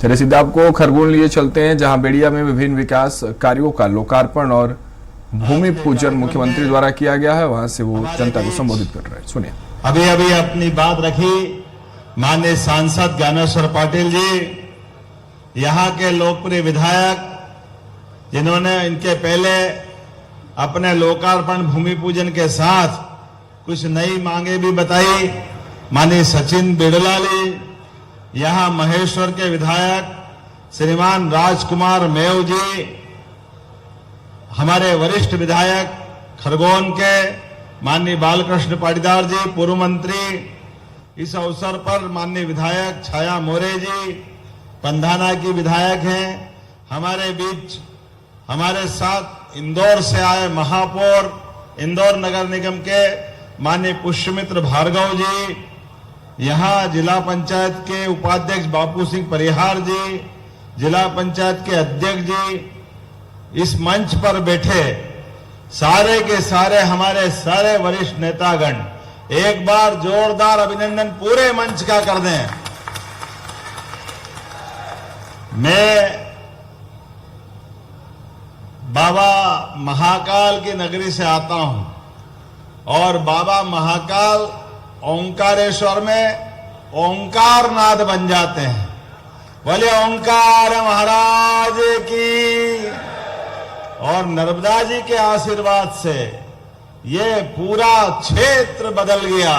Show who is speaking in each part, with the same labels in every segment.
Speaker 1: चलिए सीधे आपको खरगोन लिए चलते हैं, जहां बेड़िया में विभिन्न विकास कार्यों का लोकार्पण और भूमि पूजन मुख्यमंत्री द्वारा किया गया है। वहां से वो जनता को संबोधित कर रहे हैं, सुनिए।
Speaker 2: अभी अभी अपनी बात रखी माननीय सांसद ज्ञानेश्वर पाटिल जी, यहाँ के लोकप्रिय विधायक, जिन्होंने इनके पहले अपने लोकार्पण भूमि पूजन के साथ कुछ नई मांगे भी बताई। माननीय सचिन बिड़ला जी, यहाँ महेश्वर के विधायक श्रीमान राजकुमार मेव जी, हमारे वरिष्ठ विधायक खरगोन के माननीय बालकृष्ण पाटीदार जी, पूर्व मंत्री। इस अवसर पर माननीय विधायक छाया मोरे जी पंधाना की विधायक हैं। हमारे बीच हमारे साथ इंदौर से आए महापौर इंदौर नगर निगम के माननीय पुष्यमित्र भार्गव जी, यहाँ जिला पंचायत के उपाध्यक्ष बापू सिंह परिहार जी, जिला पंचायत के अध्यक्ष जी, इस मंच पर बैठे सारे के सारे हमारे सारे वरिष्ठ नेतागण, एक बार जोरदार अभिनंदन पूरे मंच का कर दें। मैं बाबा महाकाल की नगरी से आता हूं और बाबा महाकाल ओंकारेश्वर में ओंकारनाद बन जाते हैं। बोले ओंकार महाराज की। और नर्मदा जी के आशीर्वाद से ये पूरा क्षेत्र बदल गया।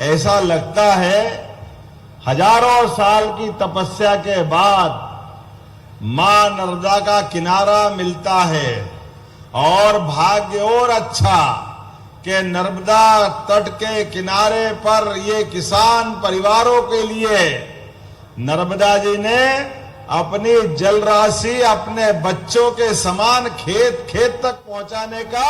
Speaker 2: ऐसा लगता है हजारों साल की तपस्या के बाद मां नर्मदा का किनारा मिलता है। और भाग्य और अच्छा कि नर्मदा तट के किनारे पर ये किसान परिवारों के लिए नर्मदा जी ने अपनी जल राशि अपने बच्चों के समान खेत खेत तक पहुंचाने का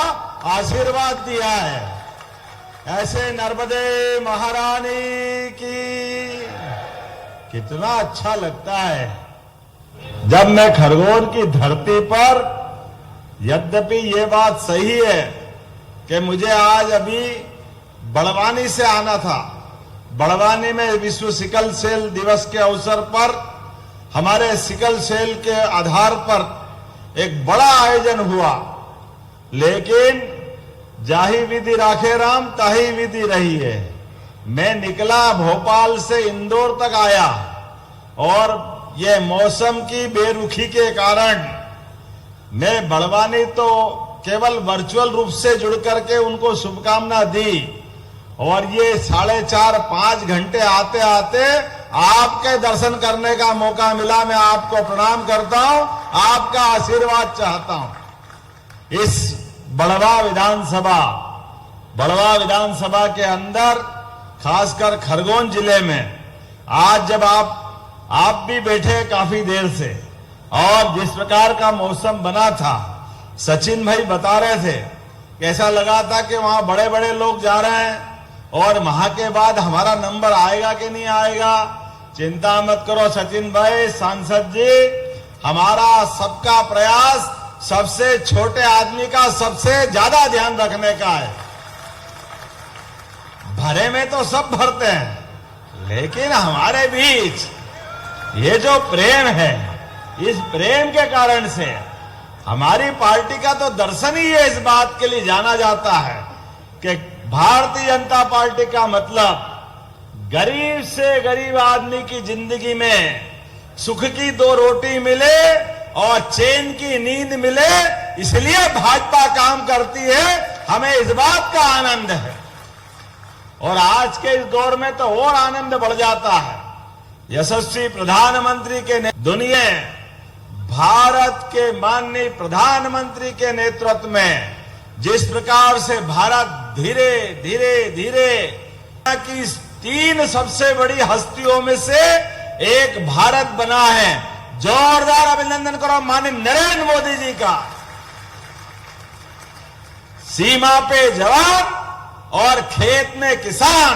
Speaker 2: आशीर्वाद दिया है। ऐसे नर्मदे महारानी की। कितना अच्छा लगता है जब मैं खरगोन की धरती पर, यद्यपि ये बात सही है कि मुझे आज अभी बड़वानी से आना था। बड़वानी में विश्व सिकल सेल दिवस के अवसर पर हमारे सिकल सेल के आधार पर एक बड़ा आयोजन हुआ, लेकिन जाही विधि राखे राम ताही विधि रही है। मैं निकला भोपाल से इंदौर तक आया और ये मौसम की बेरुखी के कारण मैं बड़वानी तो केवल वर्चुअल रूप से जुड़ करके उनको शुभकामना दी। और ये 4.5-5 घंटे आते आते आपके दर्शन करने का मौका मिला। मैं आपको प्रणाम करता हूं, आपका आशीर्वाद चाहता हूं। इस बड़वा विधानसभा के अंदर, खासकर खरगोन जिले में आज जब आप भी बैठे काफी देर से, और जिस प्रकार का मौसम बना था, सचिन भाई बता रहे थे कैसा लगा था कि वहां बड़े बड़े लोग जा रहे हैं और वहां के बाद हमारा नंबर आएगा कि नहीं आएगा। चिंता मत करो सचिन भाई, सांसद जी, हमारा सबका प्रयास सबसे छोटे आदमी का सबसे ज्यादा ध्यान रखने का है। भरे में तो सब भरते हैं, लेकिन हमारे बीच ये जो प्रेम है, इस प्रेम के कारण से हमारी पार्टी का तो दर्शन ही है। इस बात के लिए जाना जाता है कि भारतीय जनता पार्टी का मतलब गरीब से गरीब आदमी की जिंदगी में सुख की 2 रोटी मिले और चैन की नींद मिले, इसलिए भाजपा काम करती है। हमें इस बात का आनंद है और आज के इस दौर में तो और आनंद बढ़ जाता है। यशस्वी प्रधानमंत्री के दुनिया भारत के माननीय प्रधानमंत्री के नेतृत्व में जिस प्रकार से भारत धीरे धीरे धीरे की 3 सबसे बड़ी हस्तियों में से एक भारत बना है। जोरदार अभिनंदन करो माननीय नरेंद्र मोदी जी का। सीमा पे जवान और खेत में किसान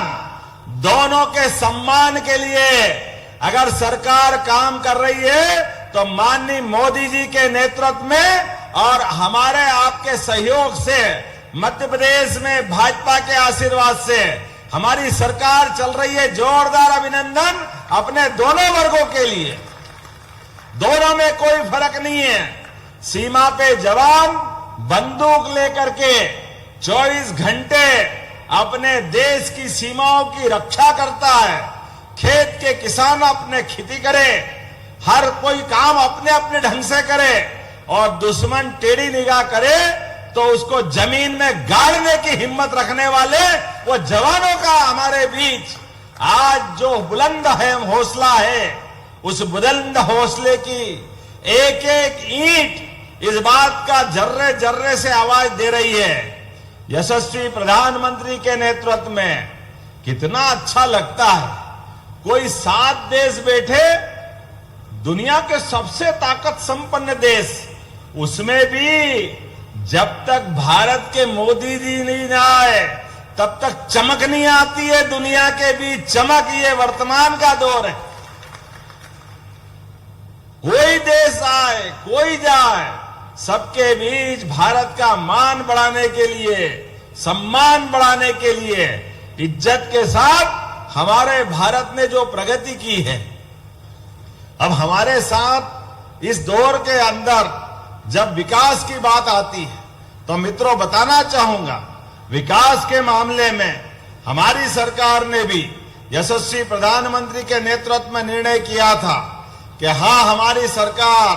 Speaker 2: दोनों के सम्मान के लिए अगर सरकार काम कर रही है तो माननीय मोदी जी के नेतृत्व में और हमारे आपके सहयोग से, मध्य प्रदेश में भाजपा के आशीर्वाद से हमारी सरकार चल रही है। जोरदार अभिनंदन अपने दोनों वर्गों के लिए। दोनों में कोई फर्क नहीं है। सीमा पे जवान बंदूक लेकर के 24 घंटे अपने देश की सीमाओं की रक्षा करता है। खेत के किसान अपने खेती करे, हर कोई काम अपने अपने ढंग से करे, और दुश्मन टेढ़ी निगाह करे तो उसको जमीन में गाड़ने की हिम्मत रखने वाले वो जवानों का हमारे बीच आज जो बुलंद है हौसला है, उस बुलंद हौसले की एक एक ईंट इस बात का जर्रे जर्रे से आवाज दे रही है। यशस्वी प्रधानमंत्री के नेतृत्व में कितना अच्छा लगता है। कोई 7 देश बैठे, दुनिया के सबसे ताकत संपन्न देश, उसमें भी जब तक भारत के मोदी जी नहीं आए तब तक चमक नहीं आती है दुनिया के बीच। चमक ये वर्तमान का दौर है। कोई देश आए, कोई जाए, सबके बीच भारत का मान बढ़ाने के लिए, सम्मान बढ़ाने के लिए, इज्जत के साथ हमारे भारत ने जो प्रगति की है, अब हमारे साथ इस दौर के अंदर जब विकास की बात आती है तो मित्रों बताना चाहूंगा, विकास के मामले में हमारी सरकार ने भी यशस्वी प्रधानमंत्री के नेतृत्व में निर्णय किया था कि हां, हमारी सरकार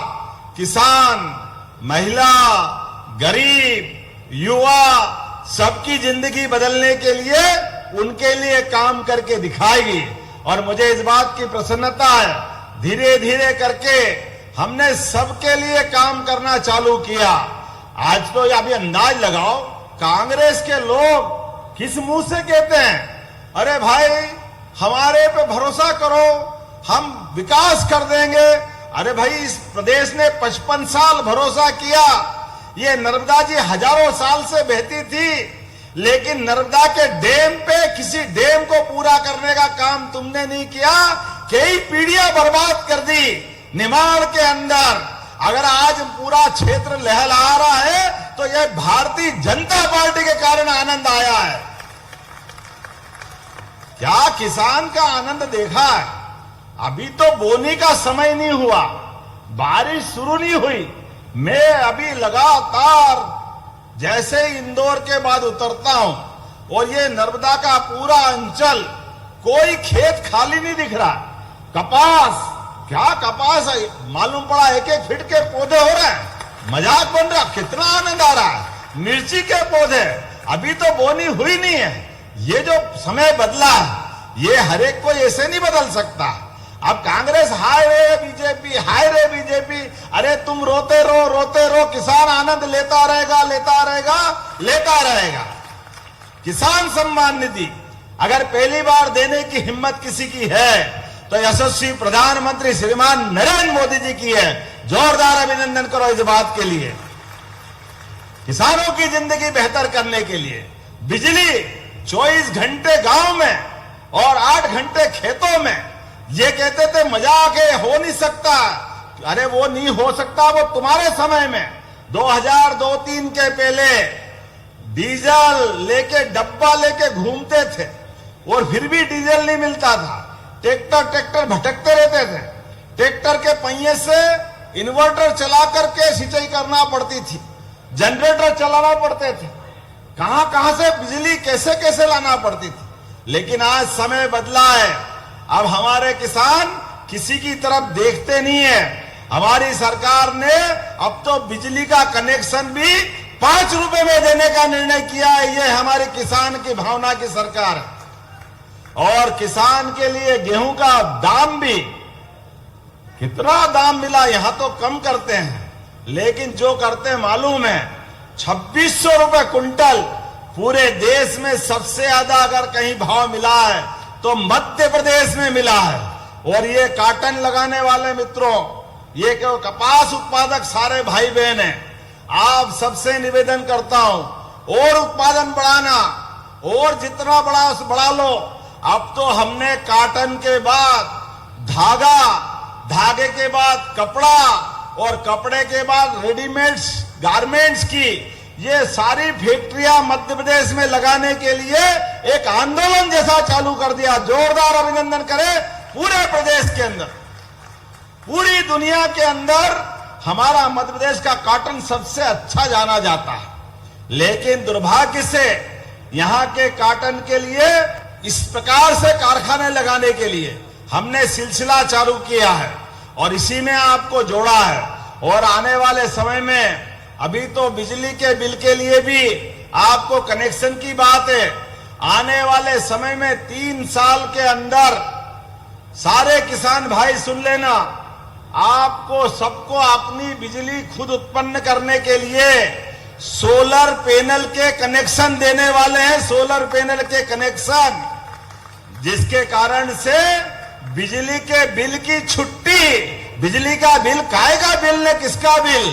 Speaker 2: किसान, महिला, गरीब, युवा सबकी जिंदगी बदलने के लिए उनके लिए काम करके दिखाएगी। और मुझे इस बात की प्रसन्नता है, धीरे धीरे करके हमने सबके लिए काम करना चालू किया। आज तो ये अभी अंदाज लगाओ, कांग्रेस के लोग किस मुंह से कहते हैं, अरे भाई हमारे पे भरोसा करो, हम विकास कर देंगे। अरे भाई, इस प्रदेश ने 55 साल भरोसा किया। ये नर्मदा जी हजारों साल से बहती थी, लेकिन नर्मदा के डैम पे किसी डैम को पूरा करने का काम तुमने नहीं किया। कई पीढ़ियां बर्बाद कर दी निमाड़ के अंदर। अगर आज पूरा क्षेत्र लहलहा रहा है तो यह भारतीय जनता पार्टी के कारण आनंद आया है। क्या किसान का आनंद देखा है? अभी तो बोनी का समय नहीं हुआ, बारिश शुरू नहीं हुई। मैं अभी लगातार जैसे ही इंदौर के बाद उतरता हूं और ये नर्मदा का पूरा अंचल, कोई खेत खाली नहीं दिख रहा। कपास, क्या कपास है, मालूम पड़ा 1-1 फीट के पौधे हो रहे हैं, मजाक बन रहा। कितना आनंद आ रहा है। मिर्ची के पौधे, अभी तो बोनी हुई नहीं है। ये जो समय बदला है, ये हर एक को ऐसे नहीं बदल सकता। अब कांग्रेस हाय रे बीजेपी, हाय रे बीजेपी। अरे तुम रोते रहो, किसान आनंद लेता रहेगा, लेता रहेगा, लेता रहेगा। किसान सम्मान निधि अगर पहली बार देने की हिम्मत किसी की है तो यशस्वी प्रधानमंत्री श्रीमान नरेंद्र मोदी जी की है। जोरदार अभिनंदन करो इस बात के लिए। किसानों की जिंदगी बेहतर करने के लिए बिजली 24 घंटे गांव में और 8 घंटे खेतों में। ये कहते थे मजाक है, हो नहीं सकता। अरे वो नहीं हो सकता, वो तुम्हारे समय में 2002-3 के पहले डीजल लेके, डब्बा लेके घूमते थे और फिर भी डीजल नहीं मिलता था। ट्रैक्टर भटकते रहते थे। ट्रैक्टर के पहिए से इन्वर्टर चला करके सिंचाई करना पड़ती थी, जनरेटर चलाना पड़ते थे, कहां से बिजली कैसे कैसे लाना पड़ती थी। लेकिन आज समय बदला है। अब हमारे किसान किसी की तरफ देखते नहीं है। हमारी सरकार ने अब तो बिजली का कनेक्शन भी 5 रुपए में देने का निर्णय किया है। ये हमारे किसान की भावना की सरकार है। और किसान के लिए गेहूं का दाम भी, कितना दाम मिला, यहां तो कम करते हैं, लेकिन जो करते हैं मालूम है, 2600 रुपए क्विंटल। पूरे देश में सबसे ज्यादा अगर कहीं भाव मिला है तो मध्य प्रदेश में मिला है। और ये काटन लगाने वाले मित्रों, ये क्यों कपास उत्पादक सारे भाई बहन हैं, आप सबसे निवेदन करता हूं और उत्पादन बढ़ाना, और जितना बढ़ा लो। अब तो हमने काटन के बाद धागा, धागे के बाद कपड़ा और कपड़े के बाद रेडीमेड्स गारमेंट्स की ये सारी फैक्ट्रियां मध्य प्रदेश में लगाने के लिए एक आंदोलन जैसा चालू कर दिया। जोरदार अभिनंदन करें पूरे प्रदेश के अंदर। पूरी दुनिया के अंदर हमारा मध्य प्रदेश का कॉटन सबसे अच्छा जाना जाता है, लेकिन दुर्भाग्य से यहाँ के कॉटन के लिए इस प्रकार से कारखाने लगाने के लिए हमने सिलसिला चालू किया है और इसी में आपको जोड़ा है। और आने वाले समय में अभी तो बिजली के बिल के लिए भी आपको कनेक्शन की बात है, आने वाले समय में 3 साल के अंदर सारे किसान भाई सुन लेना, आपको सबको अपनी बिजली खुद उत्पन्न करने के लिए सोलर पैनल के कनेक्शन देने वाले हैं, सोलर पैनल के कनेक्शन, जिसके कारण से बिजली के बिल की छुट्टी। बिजली का बिल कायेगा बिल ने किसका बिल?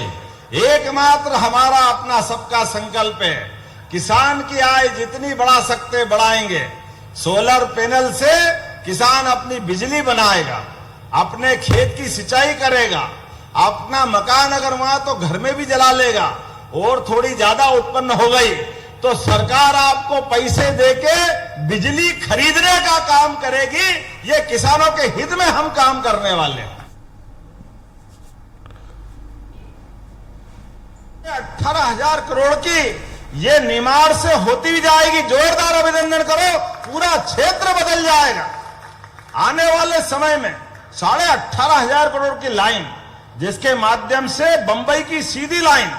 Speaker 2: एकमात्र हमारा अपना सबका संकल्प है, किसान की आय जितनी बढ़ा सकते बढ़ाएंगे। सोलर पैनल से किसान अपनी बिजली बनाएगा, अपने खेत की सिंचाई करेगा, अपना मकान अगर वहां तो घर में भी जला लेगा और थोड़ी ज्यादा उत्पन्न हो गई तो सरकार आपको पैसे देके बिजली खरीदने का काम करेगी। ये किसानों के हित में हम काम करने वाले हैं। 18,000 करोड़ की ये निमाड़ से होती जाएगी। जोरदार अभिनंदन करो, पूरा क्षेत्र बदल जाएगा। आने वाले समय में 18,500 करोड़ की लाइन, जिसके माध्यम से बंबई की सीधी लाइन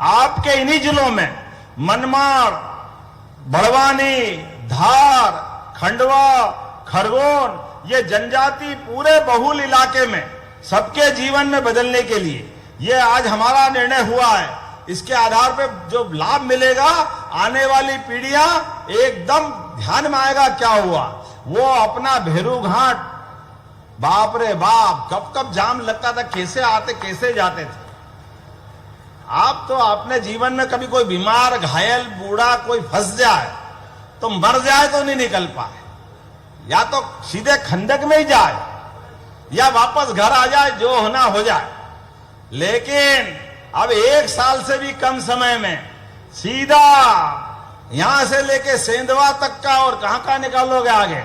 Speaker 2: आपके इन्हीं जिलों में मनमाड़, बड़वानी, धार, खंडवा, खरगोन, ये जनजाति पूरे बहुल इलाके में सबके जीवन में बदलने के लिए ये आज हमारा निर्णय हुआ है। इसके आधार पे जो लाभ मिलेगा, आने वाली पीढ़ियां एकदम ध्यान में आएगा क्या हुआ। वो अपना भेरू घाट, बाप रे बाप, कब कब जाम लगता था, कैसे आते कैसे जाते थे। आप तो अपने जीवन में कभी कोई बीमार, घायल, बूढ़ा कोई फंस जाए तो मर जाए तो नहीं निकल पाए, या तो सीधे खंडक में ही जाए या वापस घर आ जाए, जो होना हो जाए। लेकिन अब 1 साल से भी कम समय में सीधा यहां से लेके सेंधवा तक का, और कहां निकालोगे आगे,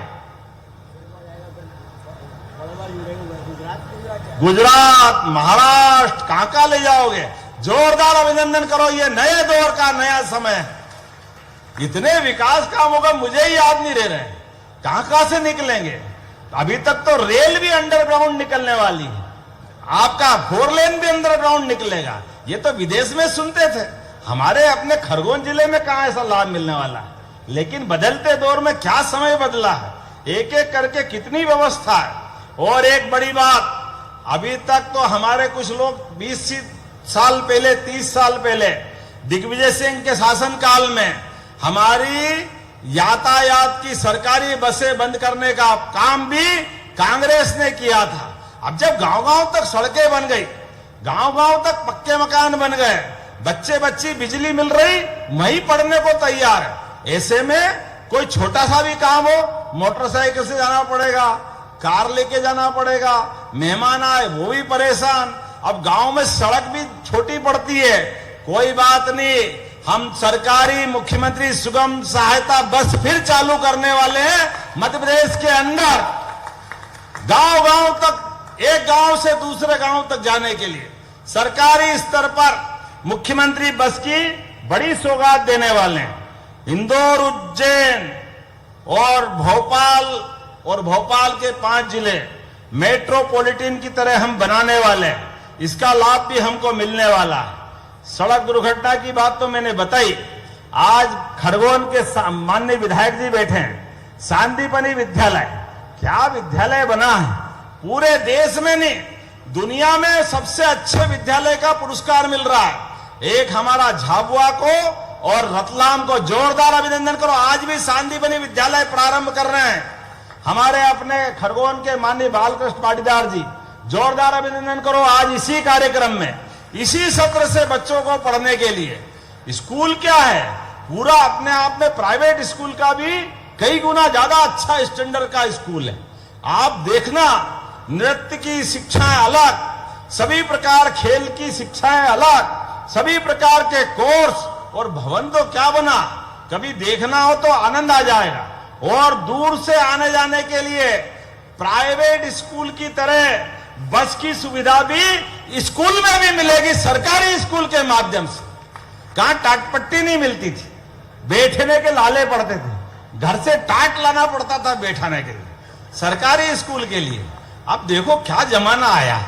Speaker 2: गुजरात, महाराष्ट्र, कहां ले जाओगे। जोरदार अभिनंदन करो, ये नए दौर का नया समय है। इतने विकास काम होगा मुझे ही याद नहीं रह रहे, कहां से निकलेंगे। अभी तक तो रेल भी अंडरग्राउंड निकलने वाली है, आपका 4 लेन भी अंडरग्राउंड निकलेगा। ये तो विदेश में सुनते थे, हमारे अपने खरगोन जिले में कहां ऐसा लाभ मिलने वाला है। लेकिन बदलते दौर में क्या समय बदला है, एक एक करके कितनी व्यवस्था है। और एक बड़ी बात, अभी तक तो हमारे कुछ लोग 20 साल पहले, 30 साल पहले दिग्विजय सिंह के शासनकाल में हमारी यातायात की सरकारी बसें बंद करने का काम भी कांग्रेस ने किया था। अब जब गांव-गांव तक सड़कें बन गई, गांव-गांव तक पक्के मकान बन गए, बच्चे बच्ची बिजली मिल रही, वहीं पढ़ने को तैयार है। ऐसे में कोई छोटा सा भी काम हो, मोटरसाइकिल से जाना पड़ेगा, कार लेके जाना पड़ेगा, मेहमान आए वो भी परेशान। अब गांव में सड़क भी छोटी पड़ती है, कोई बात नहीं, हम सरकारी मुख्यमंत्री सुगम सहायता बस फिर चालू करने वाले हैं मध्य प्रदेश के अंदर, गांव-गांव तक, एक गांव से दूसरे गांव तक जाने के लिए सरकारी स्तर पर मुख्यमंत्री बस की बड़ी सौगात देने वाले हैं। इंदौर, उज्जैन और भोपाल के 5 जिले मेट्रोपॉलिटन की तरह हम बनाने वाले हैं। इसका लाभ भी हमको मिलने वाला है। सड़क दुर्घटना की बात तो मैंने बताई। आज खरगोन के माननीय विधायक जी बैठे हैं, सांदीपनि विद्यालय, क्या विद्यालय बना है, पूरे देश में नहीं दुनिया में सबसे अच्छे विद्यालय का पुरस्कार मिल रहा है। एक हमारा झाबुआ को और रतलाम को जोरदार अभिनंदन करो। आज भी सांदीपनि विद्यालय प्रारंभ कर रहे हैं हमारे अपने खरगोन के माननीय बालकृष्ण पाटीदार जी, जोरदार अभिनंदन करो। आज इसी कार्यक्रम में, इसी सत्र से बच्चों को पढ़ने के लिए स्कूल क्या है, पूरा अपने आप में प्राइवेट स्कूल का भी कई गुना ज्यादा अच्छा स्टैंडर्ड का स्कूल है। आप देखना, नृत्य की शिक्षाएं अलग, सभी प्रकार खेल की शिक्षाएं अलग, सभी प्रकार के कोर्स, और भवन तो क्या बना, कभी देखना हो तो आनंद आ जाएगा। और दूर से आने जाने के लिए प्राइवेट स्कूल की तरह बस की सुविधा भी स्कूल में भी मिलेगी, सरकारी स्कूल के माध्यम से। कहां टाटपट्टी नहीं मिलती थी, बैठने के लाले पड़ते थे, घर से टाट लाना पड़ता था बैठाने के लिए सरकारी स्कूल के लिए। अब देखो क्या जमाना आया,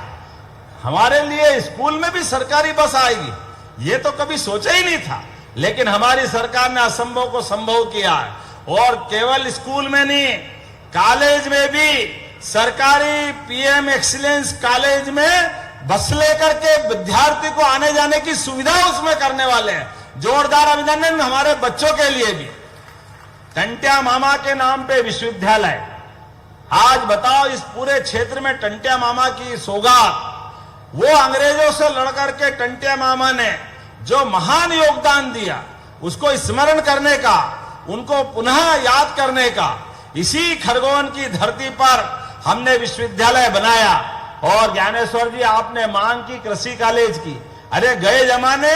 Speaker 2: हमारे लिए स्कूल में भी सरकारी बस आएगी, ये तो कभी सोचा ही नहीं था। लेकिन हमारी सरकार ने असंभव को संभव किया है और केवल स्कूल में नहीं, कॉलेज में भी सरकारी पीएम एक्सीलेंस कॉलेज में बस लेकर के विद्यार्थी को आने जाने की सुविधा उसमें करने वाले हैं। जोरदार अभिनंदन हमारे बच्चों के लिए भी। टंट्या मामा के नाम पे विश्वविद्यालय, आज बताओ इस पूरे क्षेत्र में टंट्या मामा की सौगात, वो अंग्रेजों से लड़कर के टंट्या मामा ने जो महान योगदान दिया उसको स्मरण करने का, उनको पुनः याद करने का, इसी खरगोन की धरती पर हमने विश्वविद्यालय बनाया। और ज्ञानेश्वर जी आपने मांग की कृषि कॉलेज की, अरे गए जमाने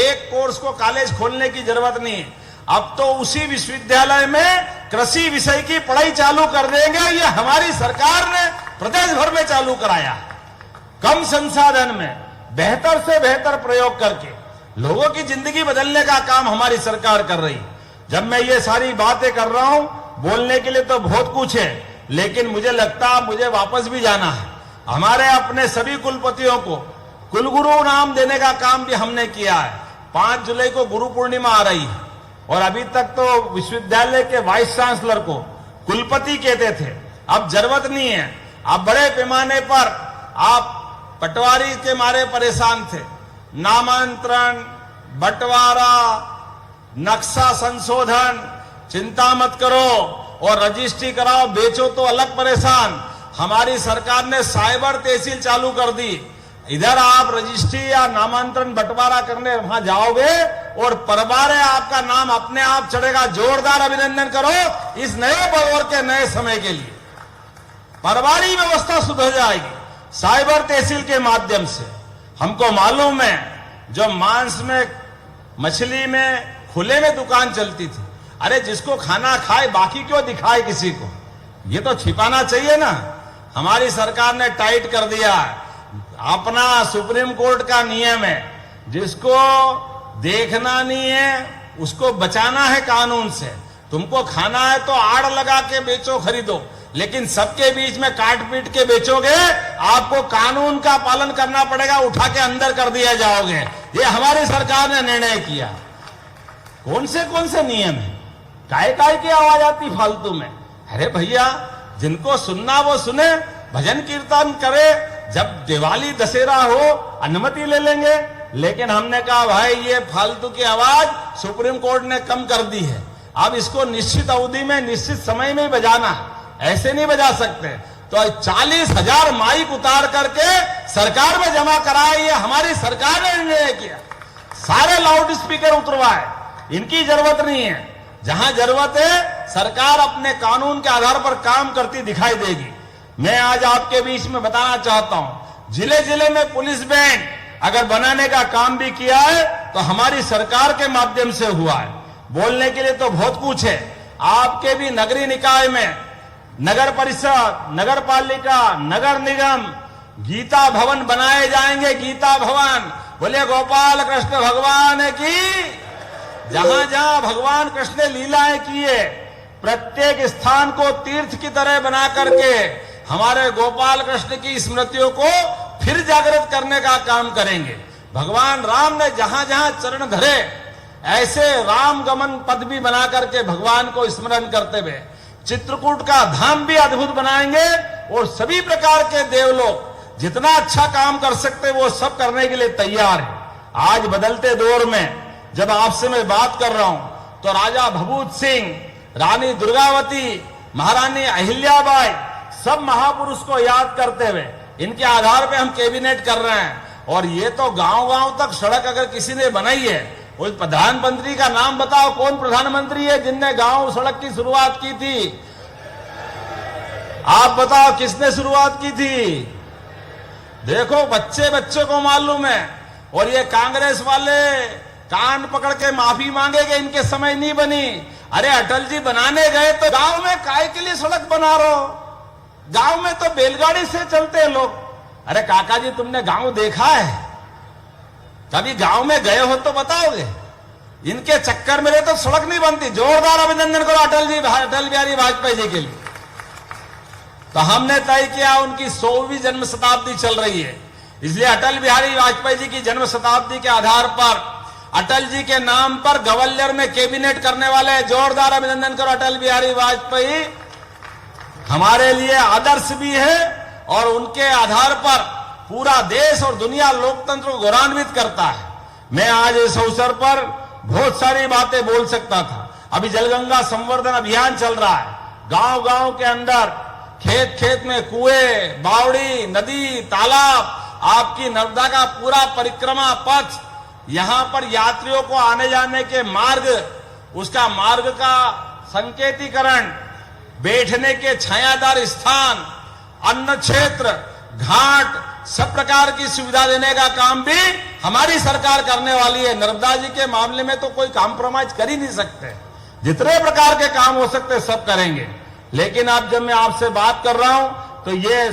Speaker 2: एक कोर्स को कॉलेज खोलने की जरूरत नहीं, अब तो उसी विश्वविद्यालय में कृषि विषय की पढ़ाई चालू कर देंगे। ये हमारी सरकार ने प्रदेश भर में चालू कराया, कम संसाधन में बेहतर से बेहतर प्रयोग करके लोगों की जिंदगी बदलने का काम हमारी सरकार कर रही। जब मैं ये सारी बातें कर रहा हूं, बोलने के लिए तो बहुत कुछ है, लेकिन मुझे लगता है मुझे वापस भी जाना है। हमारे अपने सभी कुलपतियों को कुलगुरु नाम देने का काम भी हमने किया है। 5 जुलाई को गुरु पूर्णिमा आ रही है और अभी तक तो विश्वविद्यालय के वाइस चांसलर को कुलपति कहते थे, अब जरूरत नहीं है। अब बड़े पैमाने पर आप पटवारी के मारे परेशान थे, नामांतरण, बंटवारा, नक्शा संशोधन, चिंता मत करो और रजिस्ट्री कराओ, बेचो तो अलग परेशान। हमारी सरकार ने साइबर तहसील चालू कर दी, इधर आप रजिस्ट्री या नामांतरण बंटवारा करने वहां जाओगे और परबारे आपका नाम अपने आप चढ़ेगा। जोरदार अभिनंदन करो इस नए दौर के नए समय के लिए। परवारी व्यवस्था सुधर जाएगी साइबर तहसील के माध्यम से। हमको मालूम है जो मांस में, मछली में खुले में दुकान चलती थी, अरे जिसको खाना खाए बाकी क्यों दिखाए किसी को, ये तो छिपाना चाहिए ना। हमारी सरकार ने टाइट कर दिया, अपना सुप्रीम कोर्ट का नियम है, जिसको देखना नहीं है उसको बचाना है कानून से। तुमको खाना है तो आड़ लगा के बेचो, खरीदो, लेकिन सबके बीच में काट पीट के बेचोगे, आपको कानून का पालन करना पड़ेगा, उठा के अंदर कर दिया जाओगे। ये हमारी सरकार ने निर्णय किया। कौन से नियम है, काय की आवाज आती फालतू में। अरे भैया, जिनको सुनना वो सुने, भजन कीर्तन करे, जब दिवाली दशहरा हो अनुमति ले लेंगे। लेकिन हमने कहा भाई ये फालतू की आवाज सुप्रीम कोर्ट ने कम कर दी है, अब इसको निश्चित अवधि में निश्चित समय में ही बजाना है, ऐसे नहीं बजा सकते। तो 40,000 माइक उतार करके सरकार में जमा कराए, ये हमारी सरकार ने निर्णय किया। सारे लाउड स्पीकर उतरवाए, इनकी जरूरत नहीं है। जहां जरूरत है सरकार अपने कानून के आधार पर काम करती दिखाई देगी। मैं आज आपके बीच में बताना चाहता हूं, जिले जिले में पुलिस बैंड अगर बनाने का काम भी किया है तो हमारी सरकार के माध्यम से हुआ है। बोलने के लिए तो बहुत कुछ है। आपके भी नगरीय निकाय में नगर परिषद, नगर पालिका, नगर निगम, गीता भवन बनाए जाएंगे। गीता भवन, बोले गोपाल कृष्ण भगवान की। जहां जहां भगवान कृष्ण ने लीलाएं की है, प्रत्येक स्थान को तीर्थ की तरह बना करके हमारे गोपाल कृष्ण की स्मृतियों को फिर जागृत करने का काम करेंगे। भगवान राम ने जहां जहां चरण धरे, ऐसे राम गमन पद भी बना करके भगवान को स्मरण करते हुए चित्रकूट का धाम भी अद्भुत बनाएंगे। और सभी प्रकार के देवलोक जितना अच्छा काम कर सकते वो सब करने के लिए तैयार है। आज बदलते दौर में जब आपसे मैं बात कर रहा हूं तो राजा भभूत सिंह, रानी दुर्गावती, महारानी अहिल्याबाई, सब महापुरुष को याद करते हुए इनके आधार पे हम कैबिनेट कर रहे हैं। और ये तो गांव-गांव तक सड़क अगर किसी ने बनाई है, वो प्रधानमंत्री का नाम बताओ, कौन प्रधानमंत्री है जिनने गांव सड़क की शुरुआत की थी? आप बताओ किसने शुरुआत की थी? देखो बच्चे को मालूम है। और ये कांग्रेस वाले कान पकड़ के माफी मांगेंगे, इनके समय नहीं बनी। अरे अटल जी बनाने गए तो गांव में काय के लिए सड़क बना रहे हो? गांव में तो बैलगाड़ी से चलते हैं लोग,
Speaker 3: अरे काका जी, तुमने गांव देखा है? कभी गांव में गए हो तो बताओगे। इनके चक्कर में तो सड़क नहीं बनती। जोरदार अभिनंदन करो अटल बिहारी वाजपेयी जी के लिए। तो हमने तय किया, उनकी 100वीं जन्म शताब्दी चल रही है, इसलिए अटल बिहारी वाजपेयी जी की जन्म शताब्दी के आधार पर अटल जी के नाम पर ग्वालियर में कैबिनेट करने वाले, जोरदार अभिनंदन करो अटल बिहारी वाजपेयी। हमारे लिए आदर्श भी है और उनके आधार पर पूरा देश और दुनिया लोकतंत्र को गौरवान्वित करता है। मैं आज इस अवसर पर बहुत सारी बातें बोल सकता था। अभी जलगंगा संवर्धन अभियान चल रहा है। गांव गांव के अंदर, खेत खेत में कुएं, बावड़ी, नदी, तालाब, आपकी नर्मदा का पूरा परिक्रमा पथ, यहां पर यात्रियों को आने जाने के मार्ग, उसका मार्ग का संकेतीकरण, बैठने के छायादार स्थान, अन्न क्षेत्र, घाट, सब प्रकार की सुविधा देने का काम भी हमारी सरकार करने वाली है। नर्मदा जी के मामले में तो कोई कॉम्प्रोमाइज कर ही नहीं सकते। जितने प्रकार के काम हो सकते सब करेंगे। लेकिन अब जब मैं आपसे बात कर रहा हूं तो ये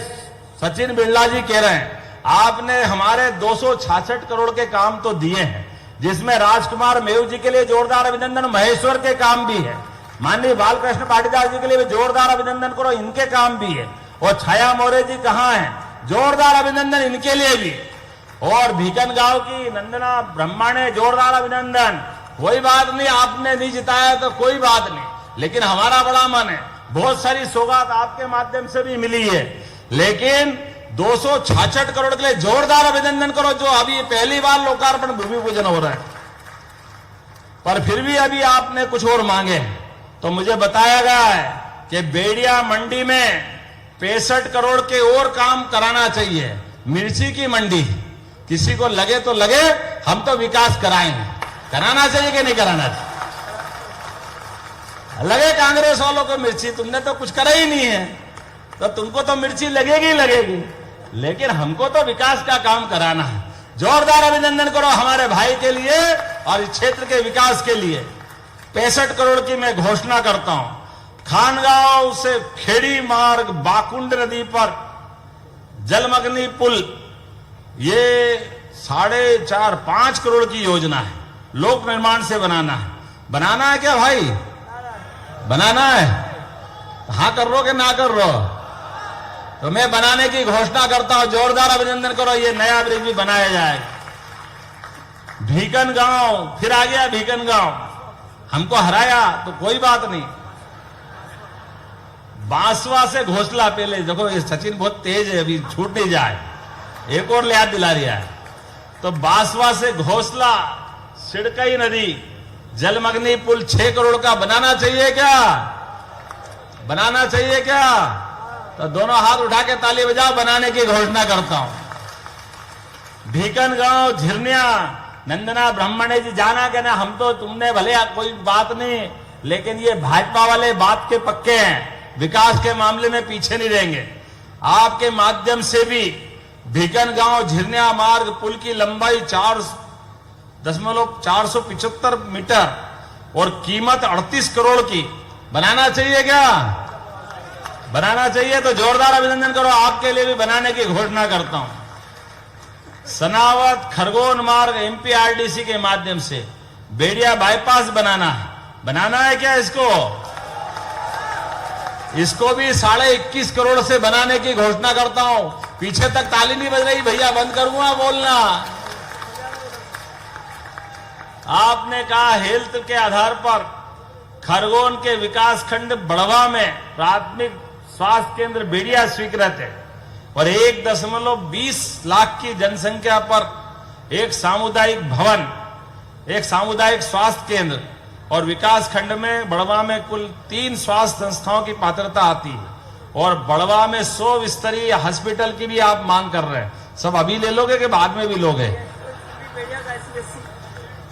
Speaker 3: सचिन बिरला जी कह रहे हैं, आपने हमारे 266 करोड़ के काम तो दिए हैं, जिसमें राजकुमार मेव जी के लिए जोरदार अभिनंदन, महेश्वर के काम भी है, माननीय बालकृष्ण पाटीदार जी के लिए भी जोरदार अभिनंदन करो, इनके काम भी है। और छाया मौर्य जी कहां हैं, जोरदार अभिनंदन इनके लिए भी। और भीकन गांव की नंदना ब्रह्माणे, जोरदार अभिनंदन। कोई बात नहीं, आपने नहीं जिताया तो कोई बात नहीं, लेकिन हमारा बड़ा मन है, बहुत सारी सौगात आपके माध्यम से भी मिली है। लेकिन 266 करोड़ के लिए जोरदार अभिनंदन करो, जो अभी पहली बार लोकार्पण भूमि पूजन हो रहा है। पर फिर भी अभी आपने कुछ और मांगे, तो मुझे बताया गया है कि बेड़िया मंडी में 65 करोड़ के और काम कराना चाहिए। मिर्ची की मंडी, किसी को लगे तो लगे, हम तो विकास कराएंगे। कराना चाहिए कि नहीं कराना चाहिए? लगे कांग्रेस वालों को मिर्ची, तुमने तो कुछ करा ही नहीं है, तो तुमको तो मिर्ची लगेगी लगेगी, लेकिन हमको तो विकास का काम कराना है। जोरदार अभिनंदन करो हमारे भाई के लिए और इस क्षेत्र के विकास के लिए। 65 करोड़ की मैं घोषणा करता हूं। खानगांव से खेड़ी मार्ग, बाकुंड नदी पर जलमग्नी पुल, ये 4.5-5 करोड़ की योजना है। लोक निर्माण से बनाना है। बनाना है क्या भाई? बनाना है? हाँ कर रो कि ना कर रो? तो मैं बनाने की घोषणा करता हूं, जोरदार अभिनंदन करो, ये नया ब्रिज भी बनाया जाएगा। भीकन गांव, फिर आ गया भीकन गांव, हमको हराया तो कोई बात नहीं। बांसवा से घोसला, पहले देखो ये सचिन बहुत तेज है, अभी छूट नहीं जाए, एक और याद दिला दिया है। तो बांसवा से घोसला, सिड़कई नदी, जलमग्नी पुल 6 करोड़ का बनाना चाहिए क्या? बनाना चाहिए क्या? तो दोनों हाथ उठा के ताली बजाओ, बनाने की घोषणा करता हूं। भीकन गांव, झिरनिया, नंदना ब्राह्मणे जी जाना कि ना, हम तो तुमने भले कोई बात नहीं, लेकिन ये भाजपा वाले बात के पक्के हैं, विकास के मामले में पीछे नहीं रहेंगे। आपके माध्यम से भी भीकन गांव झिरनिया मार्ग पुल की लंबाई 4.475 मीटर और कीमत 38 करोड़ की बनाना चाहिए क्या? बनाना चाहिए तो जोरदार अभिनंदन करो, आपके लिए भी बनाने की घोषणा करता हूं। सनावत खरगोन मार्ग एमपीआरडीसी के माध्यम से बेड़िया बाईपास बनाना है। बनाना है क्या इसको? इसको भी 21.5 करोड़ से बनाने की घोषणा करता हूं। पीछे तक ताली नहीं बज रही भैया, बंद करूंगा बोलना। आपने कहा हेल्थ के आधार पर खरगोन के विकास खंड बड़वा में प्राथमिक स्वास्थ्य केंद्र बेड़िया स्वीकृत है और 1.20 लाख की जनसंख्या पर एक सामुदायिक भवन, एक सामुदायिक स्वास्थ्य केंद्र और विकास खंड में बड़वा में कुल 3 स्वास्थ्य संस्थाओं की पात्रता आती है और बड़वा में 100 स्तरीय हॉस्पिटल की भी आप मांग कर रहे हैं। सब अभी ले लोगे कि बाद में भी लोगे?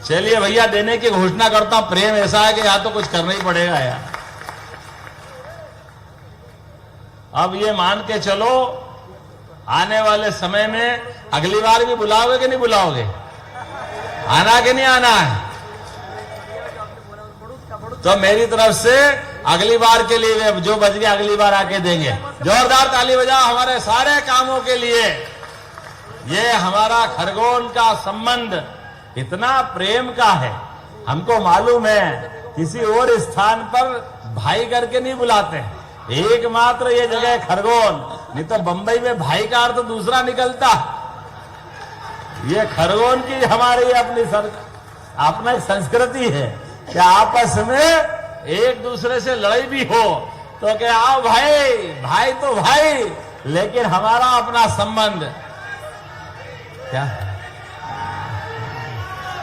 Speaker 3: चलिए भैया, देने की घोषणा करता हूं। प्रेम ऐसा है कि यहां तो कुछ करना ही पड़ेगा यार। अब ये मान के चलो, आने वाले समय में अगली बार भी बुलाओगे कि नहीं बुलाओगे? आना कि नहीं आना है? तो मेरी तरफ से अगली बार के लिए जो बच गया अगली बार आके देंगे। जोरदार ताली बजाओ हमारे सारे कामों के लिए। ये हमारा खरगोन का संबंध इतना प्रेम का है, हमको मालूम है किसी और स्थान पर भाई करके नहीं बुलाते हैं, एकमात्र ये जगह खरगोन, नहीं तो बंबई में भाई का अर्थ दूसरा निकलता। ये खरगोन की हमारी अपना एक संस्कृति है कि आपस में एक दूसरे से लड़ाई भी हो तो क्या आओ भाई, भाई तो भाई, लेकिन हमारा अपना संबंध क्या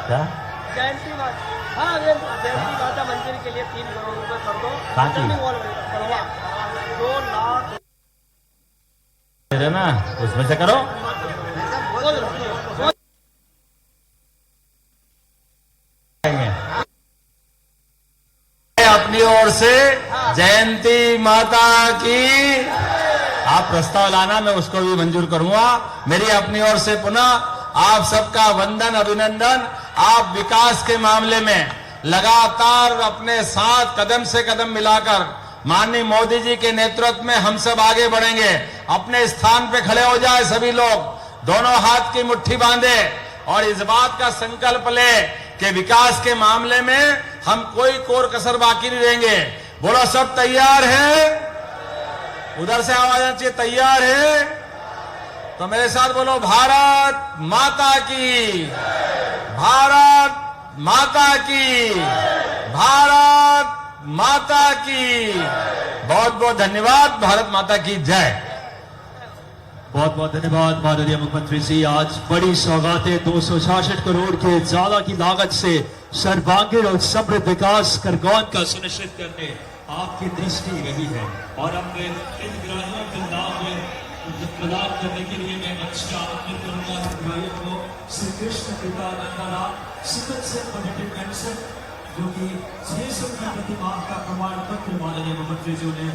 Speaker 3: क्या
Speaker 4: जयंती माता मंदिर के लिए 3 करोड़ रुपए कर दो,
Speaker 3: बाकी?
Speaker 4: रिटर्निंग वॉल करवा 2 लाख
Speaker 3: है ना, उसमें से करो। अपनी ओर से जयंती माता की आप प्रस्ताव लाना, मैं उसको भी मंजूर करूंगा। मेरी अपनी ओर से पुनः आप सबका वंदन, अभिनंदन। आप विकास के मामले में लगातार अपने साथ कदम से कदम मिलाकर माननीय मोदी जी के नेतृत्व में हम सब आगे बढ़ेंगे। अपने स्थान पे खड़े हो जाए सभी लोग, दोनों हाथ की मुट्ठी बांधे और इस बात का संकल्प ले कि विकास के मामले में हम कोई कोर कसर बाकी नहीं रहेंगे। बोलो सब तैयार है? उधर से आवाज आनी चाहिए, तैयार है? तो मेरे साथ बोलो, भारत माता की, भारत माता की, भारत माता की। बहुत बहुत धन्यवाद। भारत माता की जय।
Speaker 5: बहुत बहुत धन्यवाद माननीय मुख्यमंत्री जी। आज बड़ी सौगातें 266 करोड़ के ज्यादा की लागत से सर्वांगीण और समृद्ध विकास खरगोन का सुनिश्चित करने आपकी दृष्टि रही है और अपने हितग्राहियों के नाम में प्रदान करने के लिए मैं अच्छा अपने करूंगा हितग्राहियों को श्री कृष्ण पिता Nandlal sickle cell positive pension जो कि 600 रुपये प्रति माह का प्रमाण पत्र माननीय मुख्यमंत्री जी ने